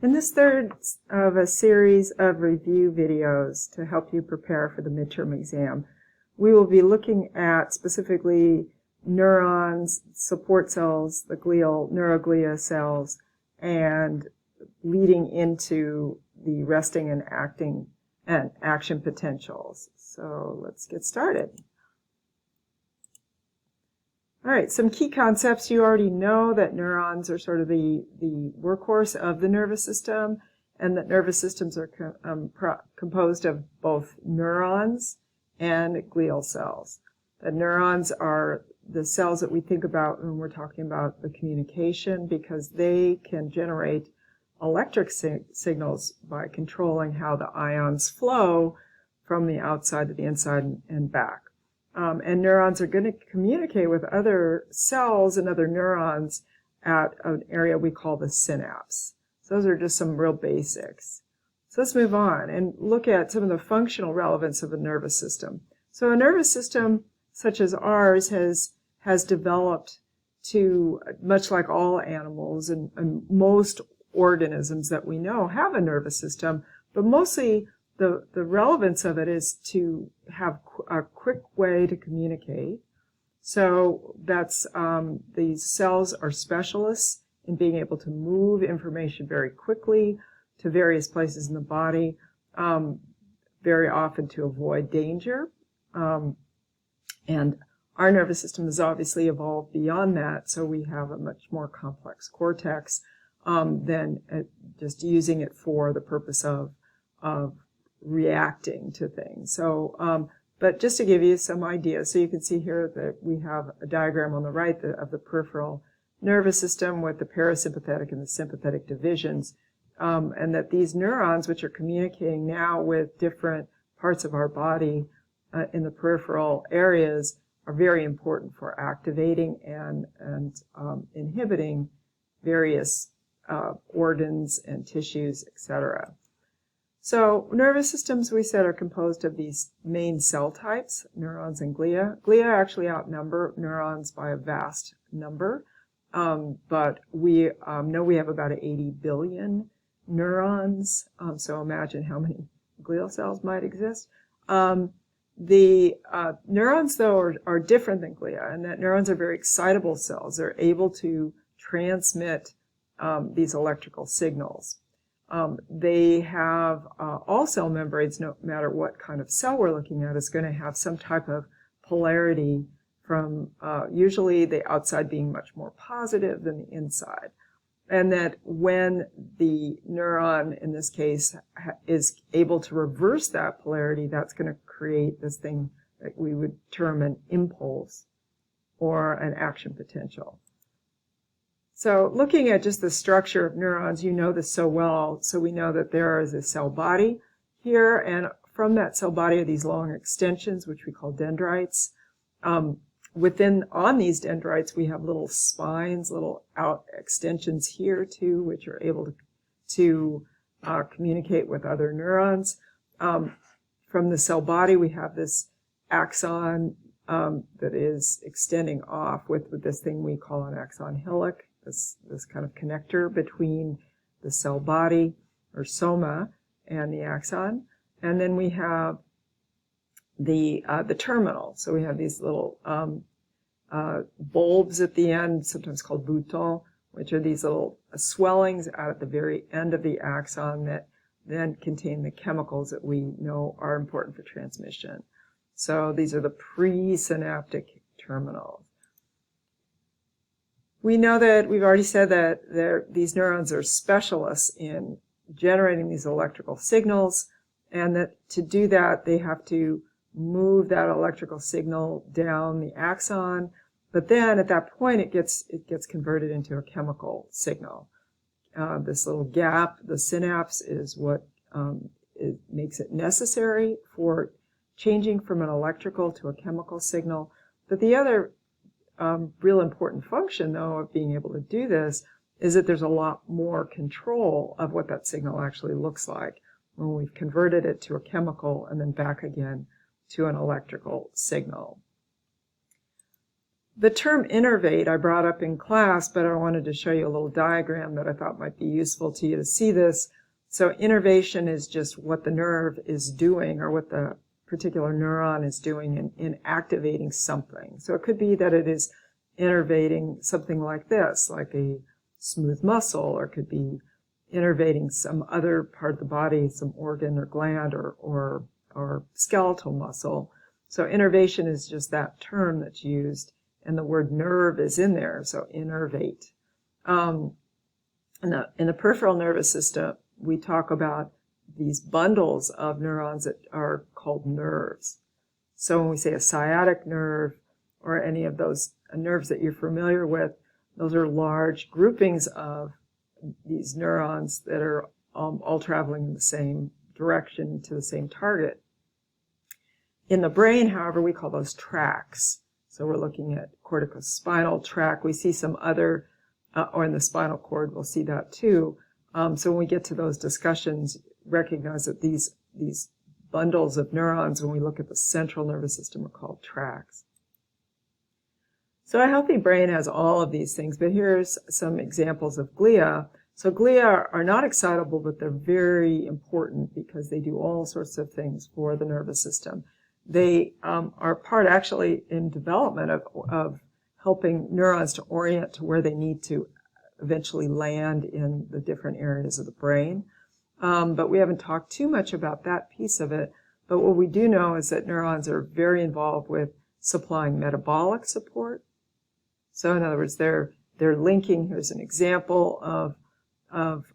In this third of a series of review videos to help you prepare for the midterm exam, we will be looking at specifically neurons, support cells, the neuroglia cells, and leading into the resting and action potentials. So let's get started. All right, some key concepts. You already know that neurons are sort of the workhorse of the nervous system, and that nervous systems are composed of both neurons and glial cells. The neurons are the cells that we think about when we're talking about the communication, because they can generate electric signals by controlling how the ions flow from the outside to the inside and back. And neurons are going to communicate with other cells and other neurons at an area we call the synapse. So those are just some real basics. So let's move on and look at some of the functional relevance of a nervous system. So a nervous system such as ours has developed to, much like all animals and most organisms that we know have a nervous system, but mostly the relevance of it is to have a quick way to communicate. So that's these cells are specialists in being able to move information very quickly to various places in the body, very often to avoid danger. And our nervous system has obviously evolved beyond that, so we have a much more complex cortex than just using it for the purpose of reacting to things. So, but just to give you some ideas, so you can see here that we have a diagram on the right of the peripheral nervous system with the parasympathetic and the sympathetic divisions, and that these neurons, which are communicating now with different parts of our body in the peripheral areas, are very important for activating and inhibiting various organs and tissues, etc. So nervous systems, we said, are composed of these main cell types, neurons and glia. Glia actually outnumber neurons by a vast number, but we know we have about 80 billion neurons, so imagine how many glial cells might exist. The neurons, though, are different than glia, in that neurons are very excitable cells. They're able to transmit these electrical signals. They have all cell membranes, no matter what kind of cell we're looking at, is going to have some type of polarity from usually the outside being much more positive than the inside. And that when the neuron, in this case, is able to reverse that polarity, that's going to create this thing that we would term an impulse or an action potential. So looking at just the structure of neurons, you know this so well, so we know that there is a cell body here, and from that cell body are these long extensions, which we call dendrites. On these dendrites, we have little spines, little out extensions here too, which are able to communicate with other neurons. From the cell body, we have this axon that is extending off with this thing we call an axon hillock. This kind of connector between the cell body, or soma, and the axon. And then we have the terminal. So we have these little bulbs at the end, sometimes called boutons, which are these little swellings out at the very end of the axon that then contain the chemicals that we know are important for transmission. So these are the presynaptic terminals. We know that we've already said that these neurons are specialists in generating these electrical signals, and that to do that, they have to move that electrical signal down the axon, but then at that point it gets converted into a chemical signal. This little gap, the synapse, is what it makes it necessary for changing from an electrical to a chemical signal. But the other real important function, though, of being able to do this is that there's a lot more control of what that signal actually looks like when we've converted it to a chemical and then back again to an electrical signal. The term innervate I brought up in class, but I wanted to show you a little diagram that I thought might be useful to you to see this. So innervation is just what the nerve is doing, or what the particular neuron is doing in activating something. So it could be that it is innervating something like this, like a smooth muscle, or it could be innervating some other part of the body, some organ or gland or skeletal muscle. So innervation is just that term that's used, and the word nerve is in there, so innervate. In the peripheral nervous system, we talk about these bundles of neurons that are called nerves. So when we say a sciatic nerve, or any of those nerves that you're familiar with, those are large groupings of these neurons that are all traveling in the same direction to the same target. In the brain, however, we call those tracts. So we're looking at corticospinal tract. We see some other, or in the spinal cord, we'll see that too. So when we get to those discussions, recognize that these bundles of neurons, when we look at the central nervous system, are called tracts. So a healthy brain has all of these things, but here's some examples of glia. So glia are not excitable, but they're very important because they do all sorts of things for the nervous system. They are part, actually, in development of helping neurons to orient to where they need to eventually land in the different areas of the brain. But we haven't talked too much about that piece of it. But what we do know is that neurons are very involved with supplying metabolic support. So in other words, they're linking. Here's an example of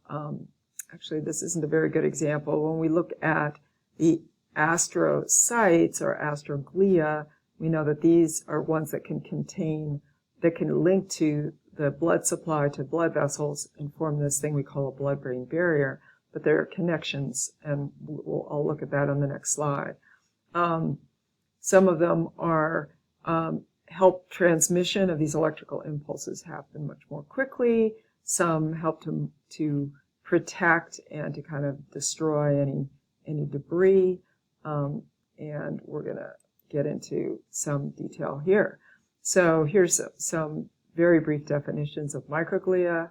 actually, this isn't a very good example. When we look at the astrocytes or astroglia, we know that these are ones that can link to the blood supply to blood vessels and form this thing we call a blood-brain barrier. But there are connections, and I'll look at that on the next slide. Some of them are help transmission of these electrical impulses happen much more quickly. Some help to protect and to kind of destroy any debris. And we're going to get into some detail here. So here's some very brief definitions of microglia,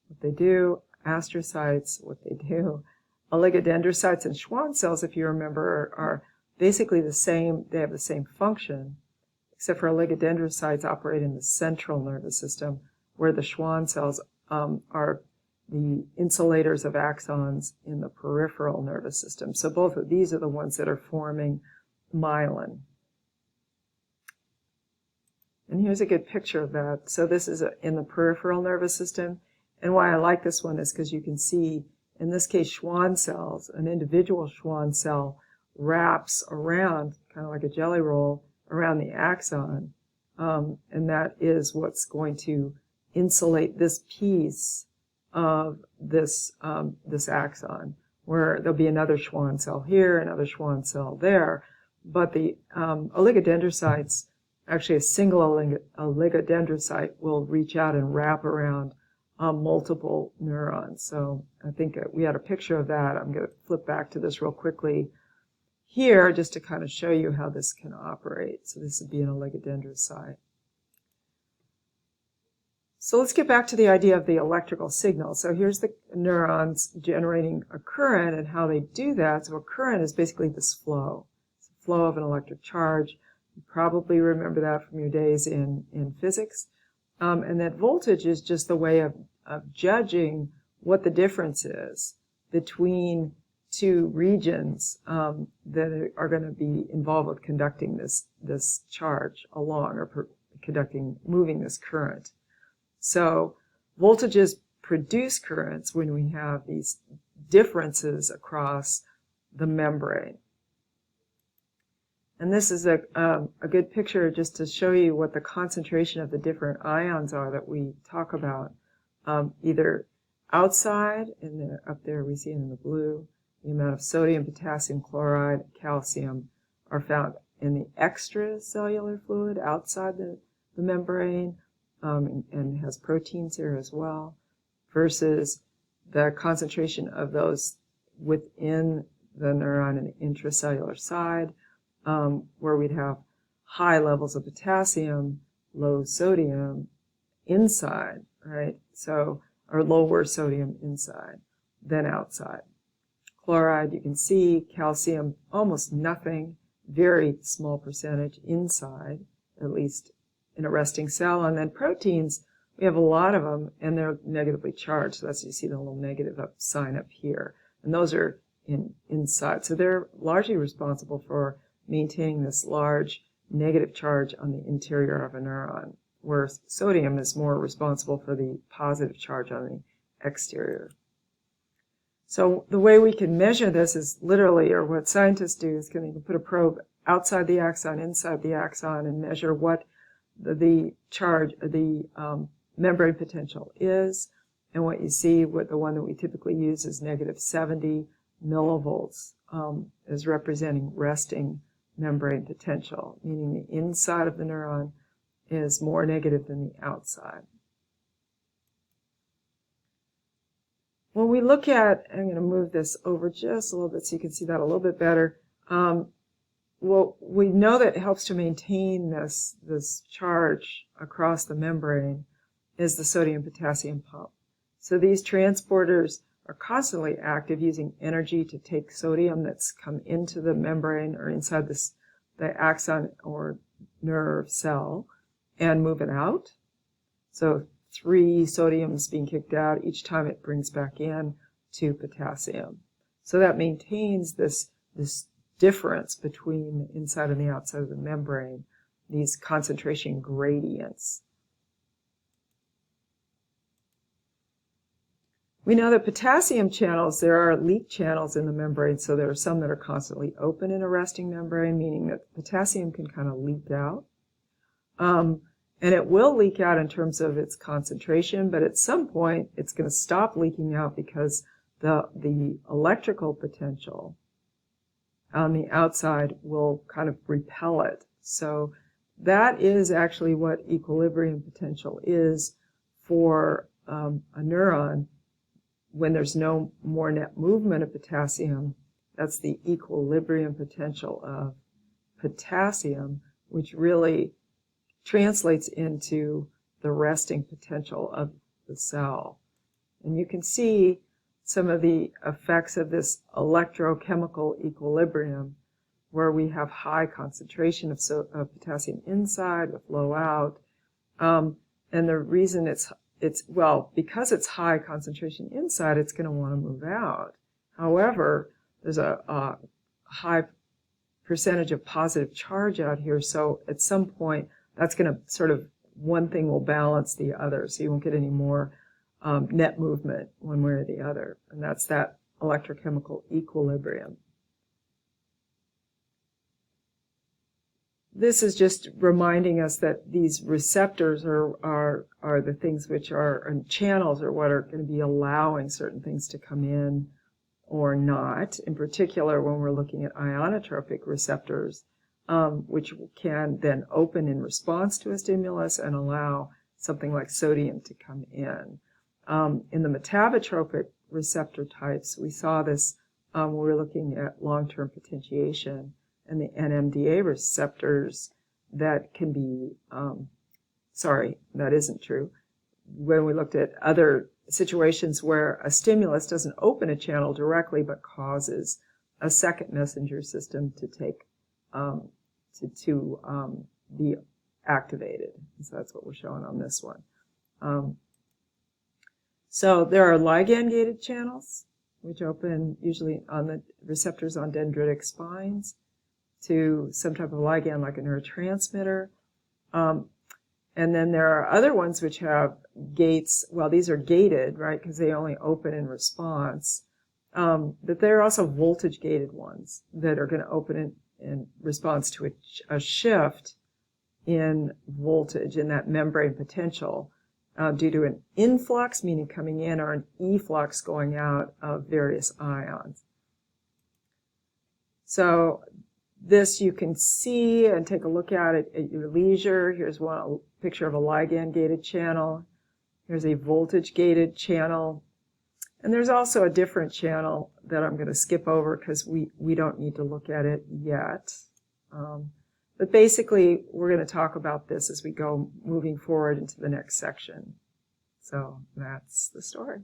what they do, astrocytes, what they do. Oligodendrocytes and Schwann cells, if you remember, are basically the same. They have the same function, except for oligodendrocytes operate in the central nervous system, where the Schwann cells are the insulators of axons in the peripheral nervous system. So both of these are the ones that are forming myelin. And here's a good picture of that. So this is in the peripheral nervous system. And why I like this one is because you can see, in this case, Schwann cells, an individual Schwann cell wraps around, kind of like a jelly roll, around the axon. And that is what's going to insulate this piece of this axon, where there'll be another Schwann cell here, another Schwann cell there. But the oligodendrocytes, actually a single oligodendrocyte will reach out and wrap around multiple neurons. So I think we had a picture of that. I'm going to flip back to this real quickly here just to kind of show you how this can operate. So this would be an oligodendrocyte. So let's get back to the idea of the electrical signal. So here's the neurons generating a current and how they do that. So a current is basically this flow. It's a flow of an electric charge. You probably remember that from your days in physics. And that voltage is just the way of judging what the difference is between two regions that are going to be involved with conducting this charge along, or moving this current. So voltages produce currents when we have these differences across the membrane. And this is a good picture just to show you what the concentration of the different ions are that we talk about. Either outside, up there we see it in the blue, the amount of sodium, potassium chloride, calcium are found in the extracellular fluid outside the membrane, and has proteins here as well, versus the concentration of those within the neuron and the intracellular side, where we'd have high levels of potassium low sodium inside, right? So, or lower sodium inside than outside. Chloride, you can see, calcium, almost nothing, very small percentage inside, at least in a resting cell. And then proteins, we have a lot of them, and they're negatively charged. So that's, you see the little negative sign up here. And those are inside. So they're largely responsible for maintaining this large negative charge on the interior of a neuron, where sodium is more responsible for the positive charge on the exterior. So the way we can measure this is literally, or what scientists do is can put a probe outside the axon, inside the axon, and measure what the charge, the membrane potential is. And what you see, what the one that we typically use is negative 70 millivolts, is representing resting membrane potential, meaning the inside of the neuron is more negative than the outside. When we look at, I'm going to move this over just a little bit so you can see that a little bit better. Well, we know that it helps to maintain this charge across the membrane is the sodium-potassium pump. So these transporters are constantly active, using energy to take sodium that's come into the membrane or inside the axon or nerve cell and move it out. So 3 sodiums being kicked out each time it brings back in 2 potassium. So that maintains this difference between the inside and the outside of the membrane, these concentration gradients. We know that potassium channels, there are leak channels in the membrane, so there are some that are constantly open in a resting membrane, meaning that potassium can kind of leak out. And it will leak out in terms of its concentration, but at some point it's going to stop leaking out because the electrical potential on the outside will kind of repel it. So that is actually what equilibrium potential is for a neuron. When there's no more net movement of potassium, that's the equilibrium potential of potassium, which really translates into the resting potential of the cell. And you can see some of the effects of this electrochemical equilibrium, where we have high concentration of potassium inside with low out. And the reason it's because it's high concentration inside, it's going to want to move out. However, there's a high percentage of positive charge out here, so at some point that's going to sort of, one thing will balance the other, so you won't get any more net movement one way or the other, and that's that electrochemical equilibrium. This is just reminding us that these receptors are the things which are, and channels are what are going to be allowing certain things to come in or not. In particular, when we're looking at ionotropic receptors, which can then open in response to a stimulus and allow something like sodium to come in. In the metabotropic receptor types, we saw this when we were looking at long-term potentiation, and the NMDA receptors that can be, sorry, that isn't true. When we looked at other situations where a stimulus doesn't open a channel directly but causes a second messenger system to take, to be activated. So that's what we're showing on this one. So there are ligand-gated channels, which open usually on the receptors on dendritic spines to some type of ligand like a neurotransmitter. And then there are other ones which have gates. Well, these are gated, right, because they only open in response. But there are also voltage-gated ones that are going to open in response to a shift in voltage in that membrane potential due to an influx, meaning coming in, or an efflux going out of various ions. So this you can see and take a look at it at your leisure. Here's a picture of a ligand-gated channel. Here's a voltage-gated channel. And there's also a different channel that I'm going to skip over because we don't need to look at it yet. But But basically, we're going to talk about this as we go moving forward into the next section. So that's the story.